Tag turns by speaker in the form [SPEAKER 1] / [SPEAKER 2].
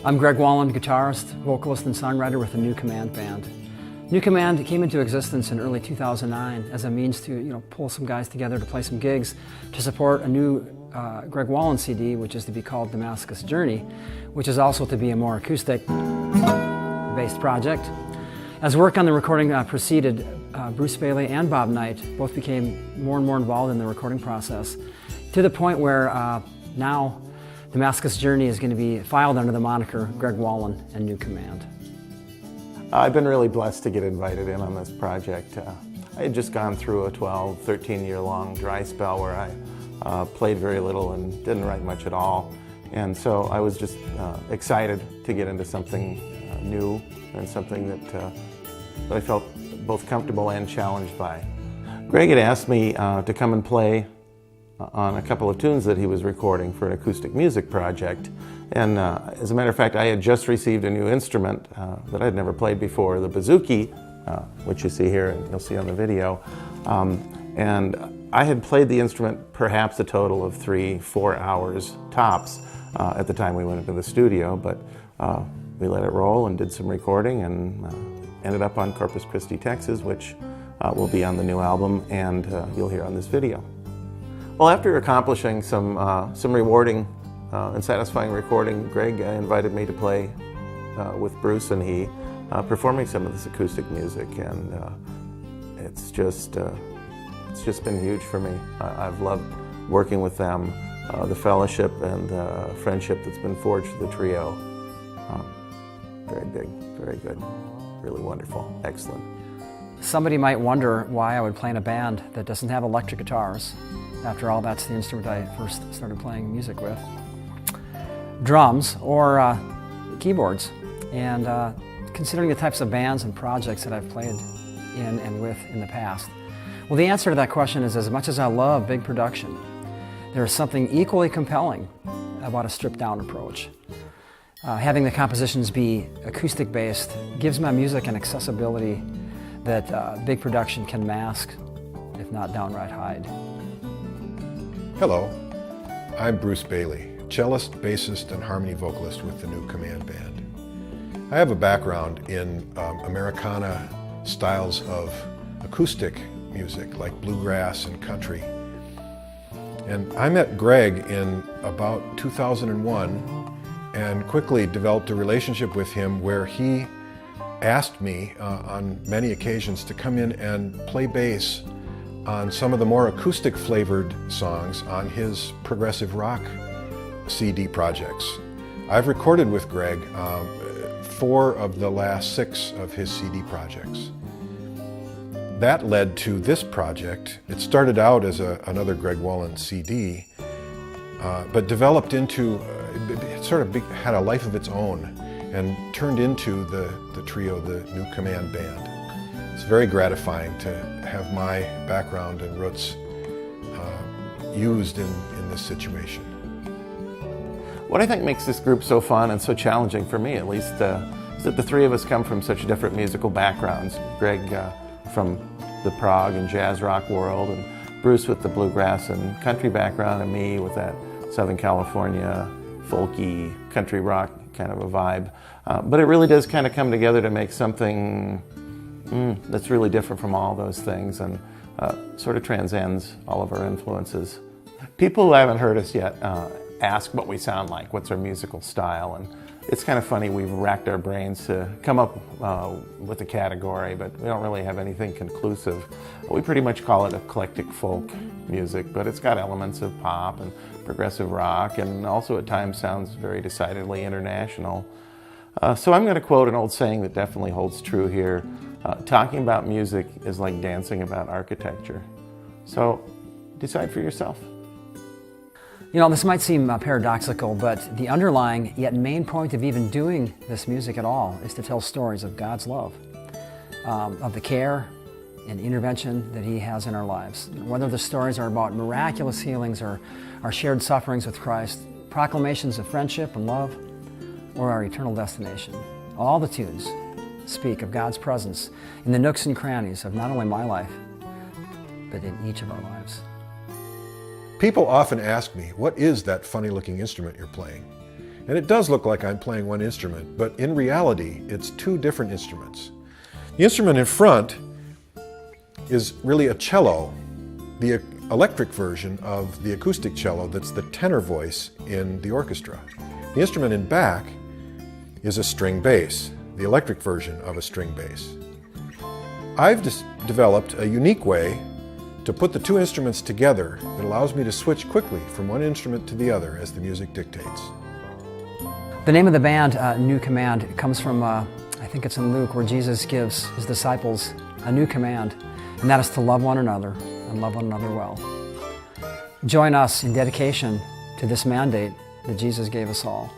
[SPEAKER 1] I'm Greg Wallen, guitarist, vocalist, and songwriter with the New Command Band. New Command came into existence in early 2009 as a means to pull some guys together to play some gigs to support a new Greg Wallen CD, which is to be called Damascus Journey, which is also to be a more acoustic-based project. As work on the recording proceeded, Bruce Bailey and Bob Knight both became more and more involved in the recording process, to the point where now Damascus Journey is going to be filed under the moniker Greg Wallen and New Command.
[SPEAKER 2] I've been really blessed to get invited in on this project. I had just gone through a 12, 13-year-long dry spell where I played very little and didn't write much at all. And so I was just excited to get into something new and something that I felt both comfortable and challenged by. Greg had asked me to come and play on a couple of tunes that he was recording for an acoustic music project. And as a matter of fact, I had just received a new instrument that I'd never played before, the bouzouki, which you see here and you'll see on the video. And I had played the instrument perhaps a total of 3-4 hours tops at the time we went into the studio, but we let it roll and did some recording and ended up on Corpus Christi, Texas, which will be on the new album and you'll hear on this video. Well, after accomplishing some rewarding and satisfying recording, Greg invited me to play with Bruce and he, performing some of this acoustic music, and it's just been huge for me. I've loved working with them, the fellowship and the friendship that's been forged through the trio. Very big, very good, really wonderful, excellent.
[SPEAKER 1] Somebody might wonder why I would play in a band that doesn't have electric guitars. After all, that's the instrument I first started playing music with. Drums or keyboards. And considering the types of bands and projects that I've played in and with in the past. Well, the answer to that question is, as much as I love big production, there is something equally compelling about a stripped-down approach. Having the compositions be acoustic-based gives my music an accessibility that big production can mask, if not downright hide.
[SPEAKER 3] Hello, I'm Bruce Bailey, cellist, bassist, and harmony vocalist with the New Command Band. I have a background in Americana styles of acoustic music like bluegrass and country. And I met Greg in about 2001 and quickly developed a relationship with him where he asked me on many occasions to come in and play bass on some of the more acoustic flavored songs on his progressive rock CD projects. I've recorded with Greg 4 of the last 6 of his CD projects. That led to this project. It started out as another Greg Wallen CD, but developed into, it sort of had a life of its own and turned into the trio, the New Command Band. It's very gratifying to have my background and roots used in this situation.
[SPEAKER 2] What I think makes this group so fun and so challenging, for me at least, is that the three of us come from such different musical backgrounds. Greg from the prog and jazz rock world, and Bruce with the bluegrass and country background, and me with that Southern California folky country rock kind of a vibe. But it really does kind of come together to make something that's really different from all those things and sort of transcends all of our influences. People who haven't heard us yet ask what we sound like, what's our musical style, and it's kind of funny, we've racked our brains to come up with a category, but we don't really have anything conclusive. We pretty much call it eclectic folk music, but it's got elements of pop and progressive rock, and also at times sounds very decidedly international. So I'm going to quote an old saying that definitely holds true here. Talking about music is like dancing about architecture. So decide for yourself.
[SPEAKER 1] You know, this might seem paradoxical, but the underlying yet main point of even doing this music at all is to tell stories of God's love, of the care and intervention that He has in our lives. Whether the stories are about miraculous healings or our shared sufferings with Christ, proclamations of friendship and love, or our eternal destination. All the tunes speak of God's presence in the nooks and crannies of not only my life, but in each of our lives.
[SPEAKER 3] People often ask me, what is that funny looking instrument you're playing? And it does look like I'm playing one instrument, but in reality, it's two different instruments. The instrument in front is really a cello, the electric version of the acoustic cello that's the tenor voice in the orchestra. The instrument in back is a string bass, the electric version of a string bass. I've developed a unique way to put the two instruments together that allows me to switch quickly from one instrument to the other as the music dictates.
[SPEAKER 1] The name of the band, New Command, comes from, I think it's in Luke, where Jesus gives his disciples a new command, and that is to love one another and love one another well. Join us in dedication to this mandate that Jesus gave us all.